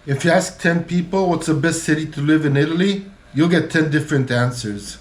If you ask 10 people what's the best city to live in Italy, you'll get 10 different answers.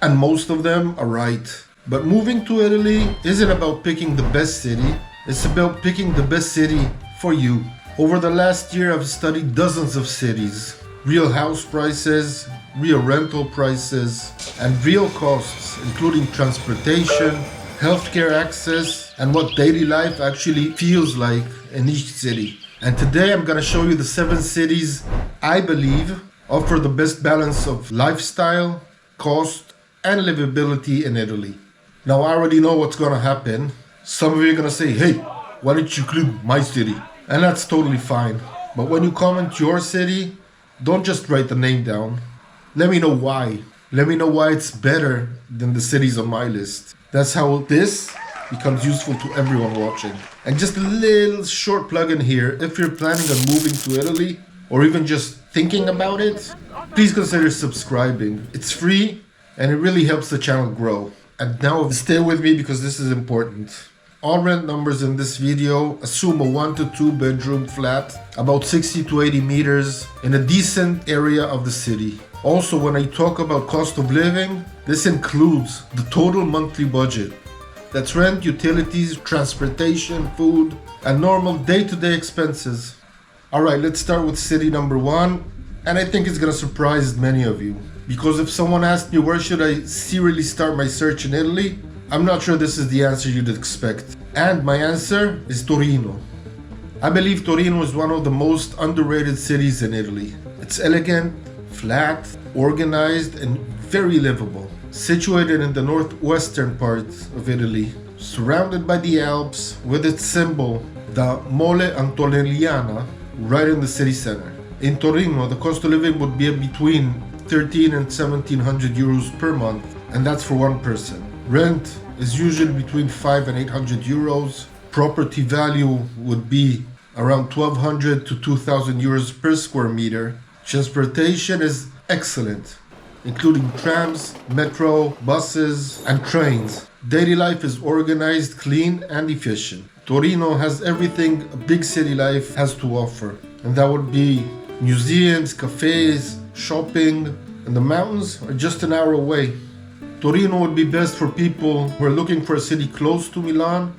And most of them are right. But moving to Italy isn't about picking the best city, it's about picking the best city for you. Over the last year, I've studied dozens of cities, real house prices, real rental prices, and real costs, including transportation, healthcare access, and what daily life actually feels like in each city. And today I'm gonna show you the 7 cities I believe offer the best balance of lifestyle, cost, and livability in Italy. Now I already know what's gonna happen. Some of you are gonna say, hey, why didn't you include my city? And that's totally fine. But when you comment your city, don't just write the name down. Let me know why. Let me know why it's better than the cities on my list. That's how this becomes useful to everyone watching. And just a little short plug in here, if you're planning on moving to Italy, or even just thinking about it, please consider subscribing. It's free, and it really helps the channel grow. And now stay with me because this is important. All rent numbers in this video assume a 1 to 2 bedroom flat, about 60 to 80 meters, in a decent area of the city. Also, when I talk about cost of living, this includes the total monthly budget. That's rent, utilities, transportation, food, and normal day-to-day expenses. Alright, let's start with city number 1, and I think it's gonna surprise many of you. Because if someone asked me where should I serially start my search in Italy, I'm not sure this is the answer you'd expect. And my answer is Torino. I believe Torino is one of the most underrated cities in Italy. It's elegant, flat, organized, and very livable. Situated in the northwestern part of Italy, surrounded by the Alps, with its symbol, the Mole Antonelliana, right in the city center. In Torino, the cost of living would be between 13 and 1700 euros per month, and that's for one person. Rent is usually between 5 and 800 euros. Property value would be around 1200 to 2000 euros per square meter. Transportation is excellent, including trams, metro, buses, and trains. Daily life is organized, clean, and efficient. Torino has everything a big city life has to offer, and that would be museums, cafes, shopping, and the mountains are just an hour away. Torino would be best for people who are looking for a city close to Milan,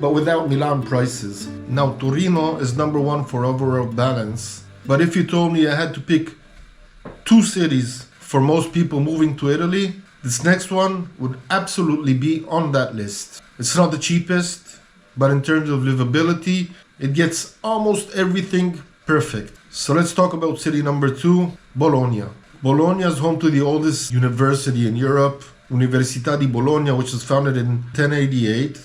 but without Milan prices. Now, Torino is number 1 for overall balance, but if you told me I had to pick 2 cities for most people moving to Italy, this next one would absolutely be on that list. It's not the cheapest, but in terms of livability, it gets almost everything perfect. So let's talk about city number 2, Bologna. Bologna is home to the oldest university in Europe, Università di Bologna, which was founded in 1088.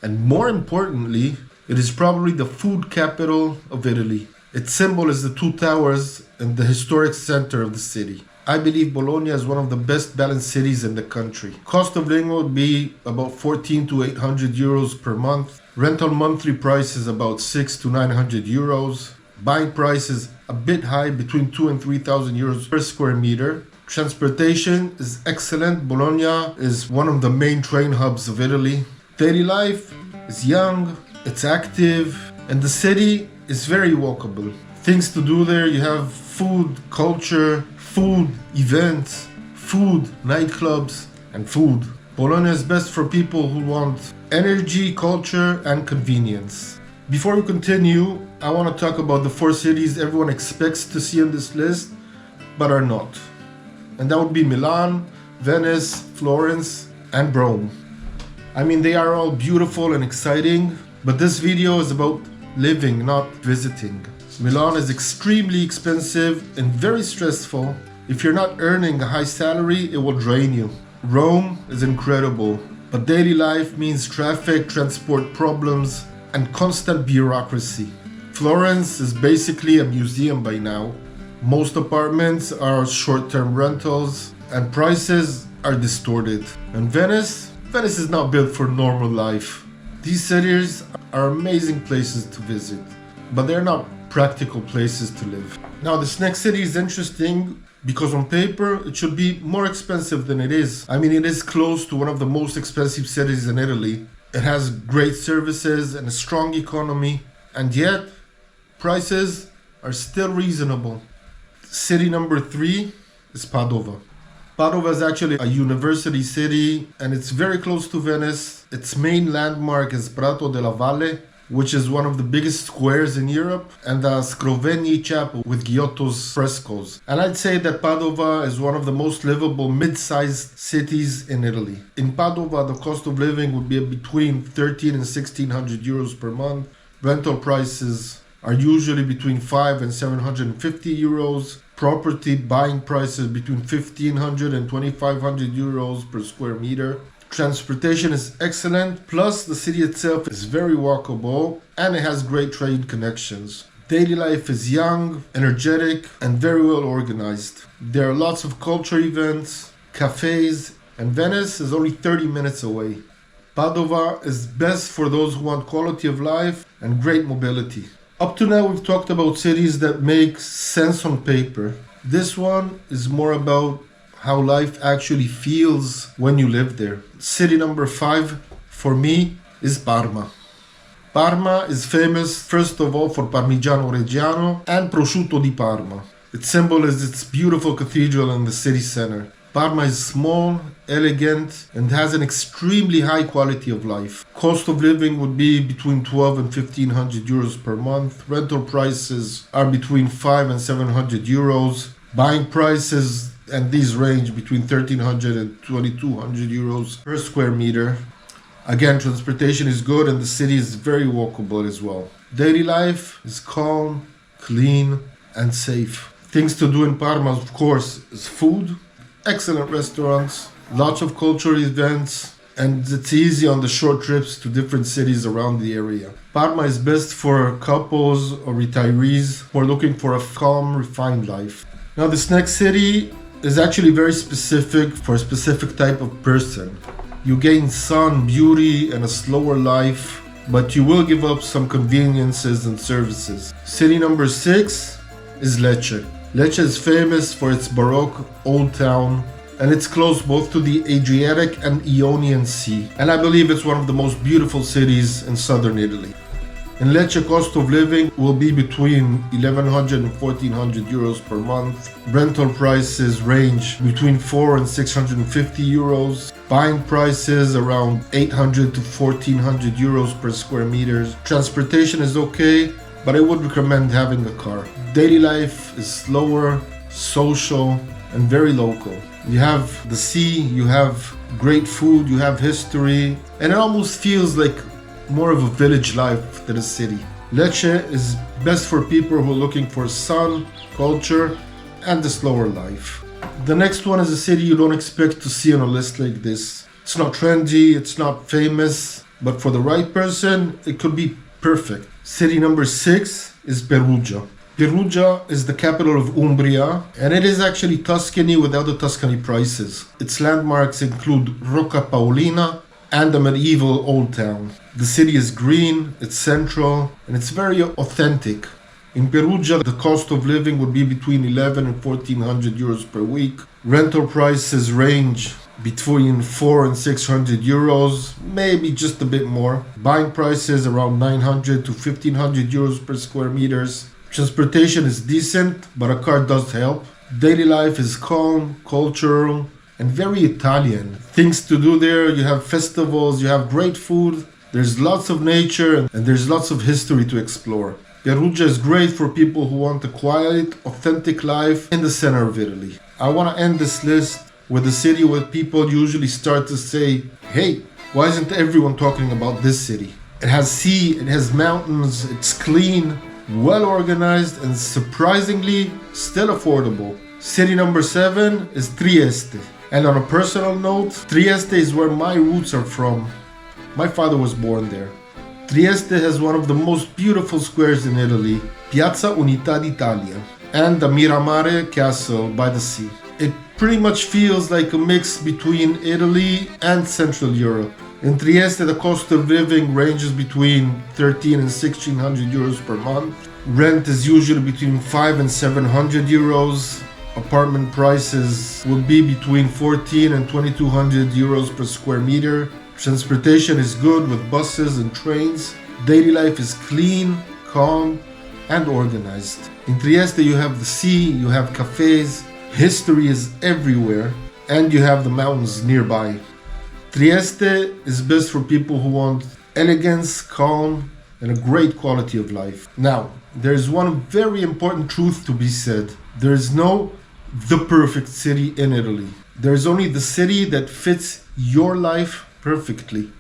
And more importantly, it is probably the food capital of Italy. Its symbol is the 2 towers in the historic center of the city. I believe Bologna is one of the best balanced cities in the country. Cost of living would be about 14 to 800 euros per month. Rental monthly price is about 6 to 900 euros. Buying price is a bit high, between 2 and 3,000 euros per square meter. Transportation is excellent. Bologna is one of the main train hubs of Italy. Daily life is young, it's active, and the city is very walkable. Things to do there, you have food, culture, food, events, food, nightclubs, and food. Bologna is best for people who want energy, culture, and convenience. Before we continue, I want to talk about the 4 cities everyone expects to see on this list, but are not. And that would be Milan, Venice, Florence, and Rome. I mean, they are all beautiful and exciting, but this video is about living, not visiting. Milan is extremely expensive and very stressful. If you're not earning a high salary, it will drain you. Rome is incredible, but daily life means traffic, transport problems, and constant bureaucracy. Florence is basically a museum by now. Most apartments are short-term rentals, and prices are distorted. And Venice is not built for normal life. These cities are amazing places to visit, but they're not practical places to live. Now, this next city is interesting because on paper it should be more expensive than it is. I mean, it is close to one of the most expensive cities in Italy. It has great services and a strong economy, and yet prices are still reasonable. City number 3 is Padova. Padova is actually a university city and it's very close to Venice. Its main landmark is Prato della Valle, which is one of the biggest squares in Europe, and the Scrovegni Chapel with Giotto's frescoes. And I'd say that Padova is one of the most livable mid-sized cities in Italy. In Padova, the cost of living would be between 13 and 1600 euros per month. Rental prices are usually between 5 and 750 euros. Property buying prices between 1500 and 2500 euros per square meter. Transportation is excellent, plus the city itself is very walkable and it has great trade connections. Daily life is young, energetic, and very well organized. There are lots of culture events, cafes, and Venice is only 30 minutes away. Padova is best for those who want quality of life and great mobility. Up to now, we've talked about cities that make sense on paper. This one is more about how life actually feels when you live there. City number 5 for me is Parma. Parma is famous first of all for Parmigiano Reggiano and Prosciutto di Parma. Its symbol is its beautiful cathedral in the city center. Parma is small, elegant, and has an extremely high quality of life. Cost of living would be between 12 and 1500 euros per month. Rental prices are between 5 and 700 euros. Buying prices, and these range between 1300 and 2200 euros per square meter. Again, transportation is good and the city is very walkable as well. Daily life is calm, clean, and safe. Things to do in Parma, of course, is food. Excellent restaurants, lots of cultural events, and it's easy on the short trips to different cities around the area. Parma is best for couples or retirees who are looking for a calm, refined life. Now, this next city is actually very specific for a specific type of person. You gain sun, beauty, and a slower life, but you will give up some conveniences and services. City number 6 is Lecce. Lecce is famous for its Baroque old town, and it's close both to the Adriatic and Ionian Sea. And I believe it's one of the most beautiful cities in southern Italy. In Lecce, cost of living will be between 1100 and 1400 euros per month. Rental prices range between 4 and 650 euros. Buying prices around 800 to 1400 euros per square meters. Transportation is okay, but I would recommend having a car. Daily life is slower, social, and very local. You have the sea, you have great food, you have history, and it almost feels like more of a village life than a city. Lecce is best for people who are looking for sun, culture, and a slower life. The next one is a city you don't expect to see on a list like this. It's not trendy, it's not famous, but for the right person, it could be perfect. City number 6 is Perugia. Perugia is the capital of Umbria, and it is actually Tuscany without the Tuscany prices. Its landmarks include Rocca Paolina and the medieval old town. The city is green, it's central, and it's very authentic. In Perugia, the cost of living would be between 11 and 1400 euros per week. Rental prices range between 4 and 600 euros, maybe just a bit more. Buying prices around 900 to 1500 euros per square meters. Transportation is decent, but a car does help. Daily life is calm, cultural, and very Italian. Things to do there, you have festivals, you have great food, there's lots of nature, and there's lots of history to explore. Perugia is great for people who want a quiet, authentic life in the center of Italy. I want to end this list with a city where people usually start to say, hey, why isn't everyone talking about this city? It has sea, it has mountains, it's clean, well organized, and surprisingly still affordable. City number 7 is Trieste. And on a personal note, Trieste is where my roots are from. My father was born there. Trieste has one of the most beautiful squares in Italy, Piazza Unità d'Italia, and the Miramare Castle by the sea. It pretty much feels like a mix between Italy and Central Europe. In Trieste, the cost of living ranges between 13 and 1600 euros per month. Rent is usually between 5 and 700 euros. Apartment prices will be between 14 and 2200 euros per square meter. Transportation is good with buses and trains. Daily life is clean, calm, and organized. In Trieste you have the sea, you have cafes, history is everywhere, and you have the mountains nearby. Trieste is best for people who want elegance, calm, and a great quality of life. Now, there's one very important truth to be said. There's no the perfect city in Italy. There's only the city that fits your life perfectly.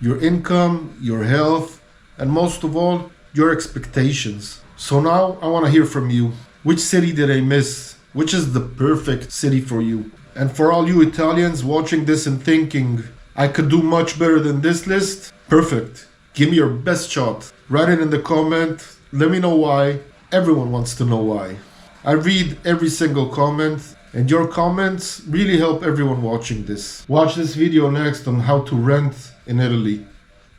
Your income, your health, and most of all, your expectations. So now I want to hear from you. Which city did I miss? Which is the perfect city for you? And for all you Italians watching this and thinking, I could do much better than this list, perfect. Give me your best shot. Write it in the comment. Let me know why. Everyone wants to know why. I read every single comment, and your comments really help everyone watching this. Watch this video next on how to rent in Italy.